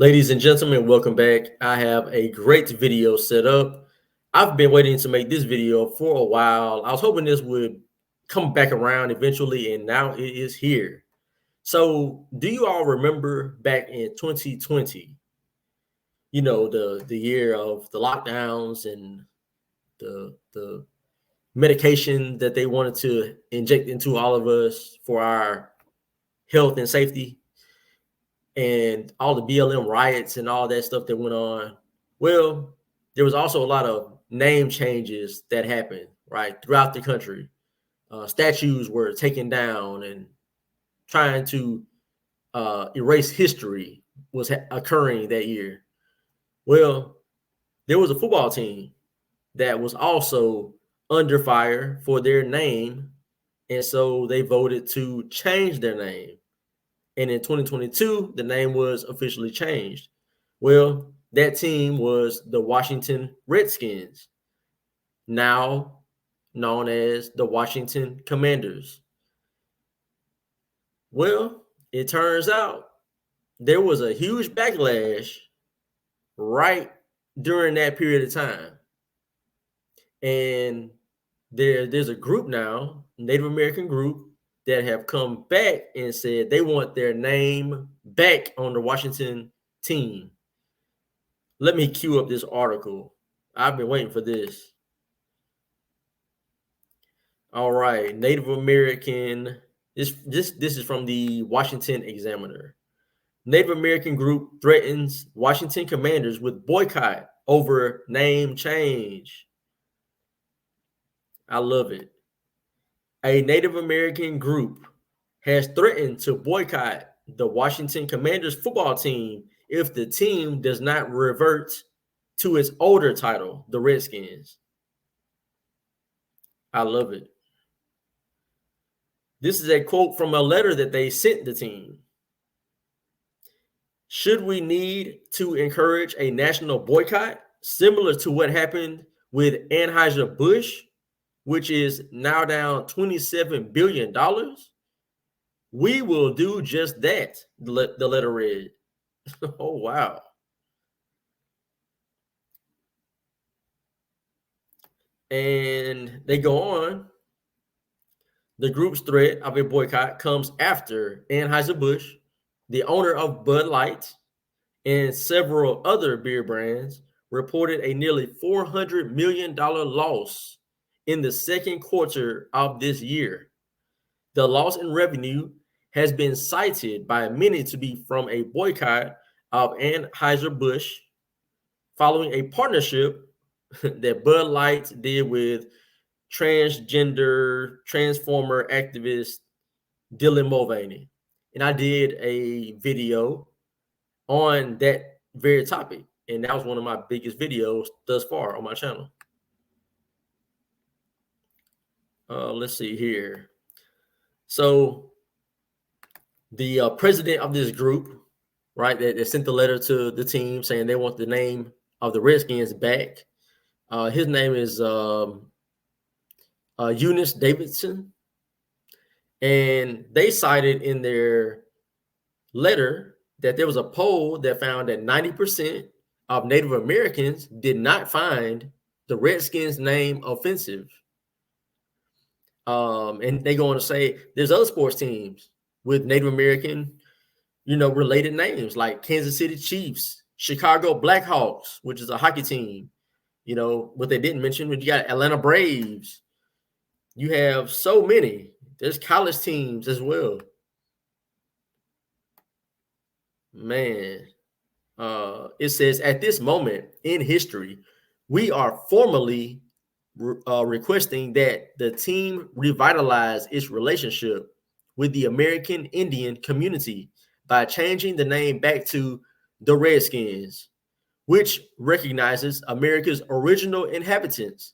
Ladies and gentlemen, welcome back. I have a great video set up. I've been waiting to make this video for a while. I was hoping this would come back around eventually, and now it is here. So, do you all remember back in 2020, the year of the lockdowns and the medication that they wanted to inject into all of us for our health and safety? And all the BLM riots and all that stuff that went on. Well, there was also a lot of name changes that happened, right, throughout the country. Statues were taken down and trying to erase history was occurring that year. Well, there was a football team that was also under fire for their name, and so they voted to change their name. And in 2022, the name was officially changed. Well, that team was the Washington Redskins, now known as the Washington Commanders. Well, it turns out there was a huge backlash right during that period of time. And there's a group now, Native American group, that have come back and said they want their name back on the Washington team. Let me cue up this article. I've been waiting for this. All right, Native American. This is from the Washington Examiner. Native American group threatens Washington Commanders with boycott over name change. I love it. A Native American group has threatened to boycott the Washington Commanders football team if the team does not revert to its older title, the Redskins. I love it. This is a quote from a letter that they sent the team. Should we need to encourage a national boycott similar to what happened with Anheuser-Busch, which is now down $27 billion? We will do just that, the letter read. Oh, wow. And they go on. The group's threat of a boycott comes after Anheuser-Busch, the owner of Bud Light, and several other beer brands reported a nearly $400 million loss in the second quarter of this year. The loss in revenue has been cited by many to be from a boycott of Anheuser-Busch following a partnership that Bud Light did with transgender transformer activist Dylan Mulvaney. And I did a video on that very topic. And that was one of my biggest videos thus far on my channel. Let's see here. So the president of this group, right, that sent the letter to the team saying they want the name of the Redskins back. His name is Eunice Davidson. And they cited in their letter that there was a poll that found that 90% of Native Americans did not find the Redskins name offensive. And they go on to say there's other sports teams with Native American, related names like Kansas City Chiefs, Chicago Blackhawks, which is a hockey team. What they didn't mention, you got Atlanta Braves. You have so many. There's college teams as well. Man, it says at this moment in history, we are formally requesting that the team revitalize its relationship with the American Indian community by changing the name back to the Redskins, which recognizes America's original inhabitants,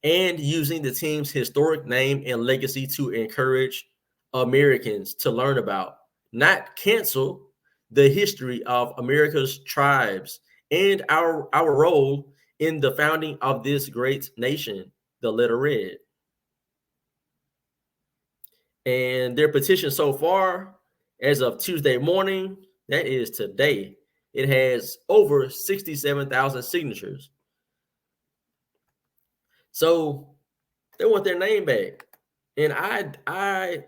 and using the team's historic name and legacy to encourage Americans to learn about, not cancel, the history of America's tribes and our role in the founding of this great nation, the letter read. And their petition so far, as of Tuesday morning, That is today. It has over 67,000 signatures. So they want their name back. And I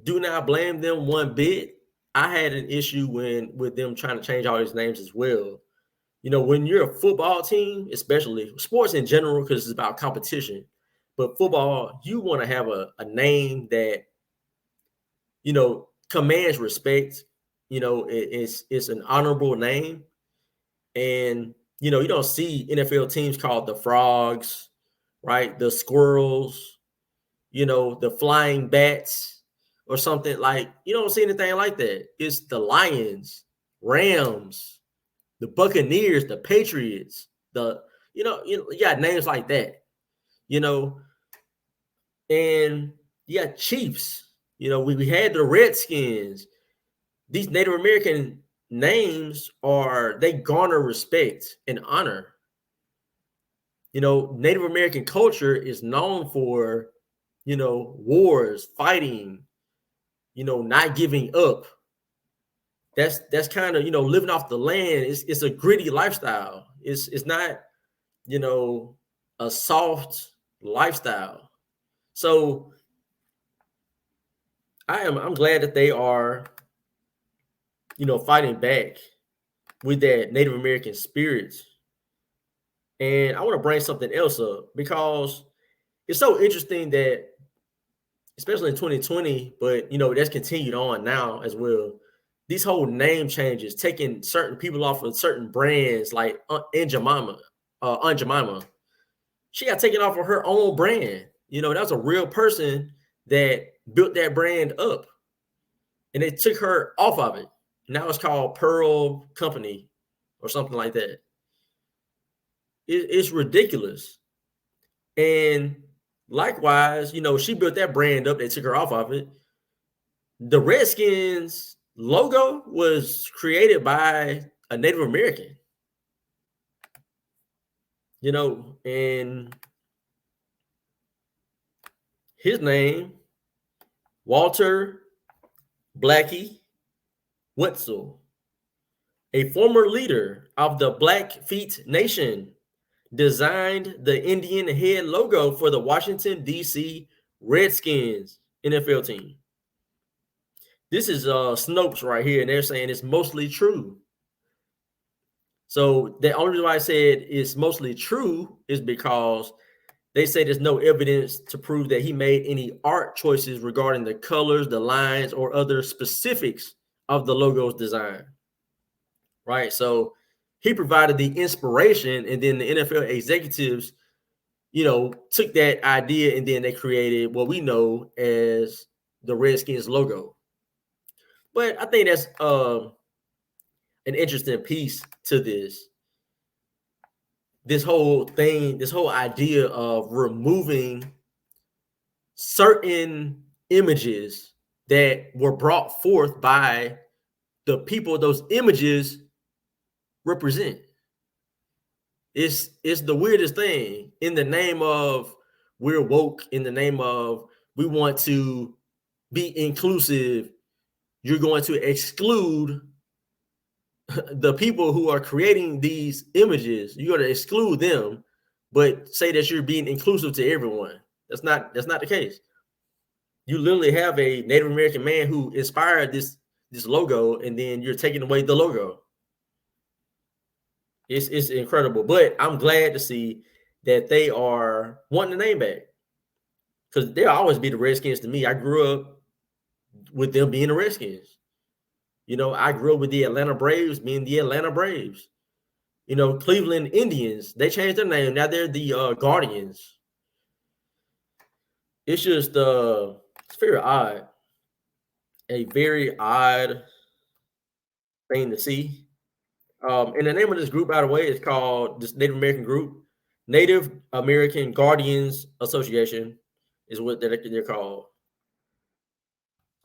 do not blame them one bit. I had an issue with them trying to change all these names as well. You know, when you're a football team, especially sports in general, because it's about competition, but football, you want to have a name that, you know, commands respect. You know, it's an honorable name. And, you know, you don't see NFL teams called the Frogs, right? The Squirrels, you know, the Flying Bats or something. Like, you don't see anything like that. It's the Lions, Rams, the Buccaneers, the Patriots, you got names like that, you know, and you got Chiefs. You know, we had the Redskins. These Native American names they garner respect and honor. You know, Native American culture is known for, you know, wars, fighting, you know, not giving up. That's kind of, you know, living off the land. It's a gritty lifestyle. It's not, you know, a soft lifestyle. So I'm glad that they are, you know, fighting back with that Native American spirit. And I want to bring something else up because it's so interesting that, especially in 2020, but you know, that's continued on now as well. These whole name changes, taking certain people off of certain brands, like Aunt Jemima, she got taken off of her own brand. You know, that was a real person that built that brand up, and they took her off of it. Now it's called Pearl Company or something like that. It's ridiculous. And likewise, you know, she built that brand up. They took her off of it. The Redskins logo was created by a Native American. You know, and his name, Walter Blackie Wetzel, a former leader of the Blackfeet Nation, designed the Indian head logo for the Washington, D.C. Redskins NFL team. This is Snopes right here, and they're saying it's mostly true. So the only reason why I said it's mostly true is because they say there's no evidence to prove that he made any art choices regarding the colors, the lines, or other specifics of the logo's design. Right? So he provided the inspiration, and then the NFL executives, you know, took that idea and then they created what we know as the Redskins logo. But I think that's an interesting piece to this whole thing, this whole idea of removing certain images that were brought forth by the people those images represent. It's the weirdest thing. In the name of we're woke, in the name of we want to be inclusive, you're going to exclude the people who are creating these images. You're going to exclude them, but say that you're being inclusive to everyone. That's not the case. You literally have a Native American man who inspired this logo, and then you're taking away the logo. It's incredible, but I'm glad to see that they are wanting the name back, because they'll always be the Redskins to me. I grew up with them being the Redskins. You know, I grew up with the Atlanta Braves being the Atlanta Braves. You know, Cleveland Indians, they changed their name. Now they're the Guardians. It's just it's very odd. A very odd thing to see. And the name of this group, by the way, is called this Native American group, Native American Guardians Association, is what they're called.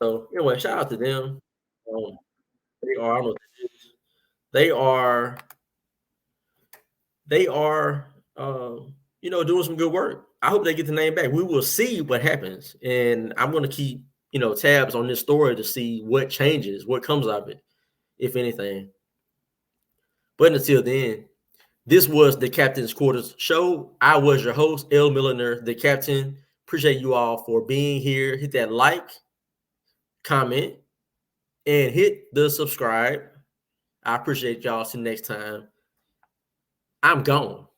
So anyway, shout out to them. They are, I don't know what it is. They are, you know, doing some good work. I hope they get the name back. We will see what happens, and I'm going to keep, you know, tabs on this story to see what changes, what comes of it. if anything. But until then, this was the Captain's Quarters show. I was your host, L. Milliner, the Captain. Appreciate you all for being here. Hit that like, comment, and hit the subscribe. I appreciate y'all. See you next time. I'm gone.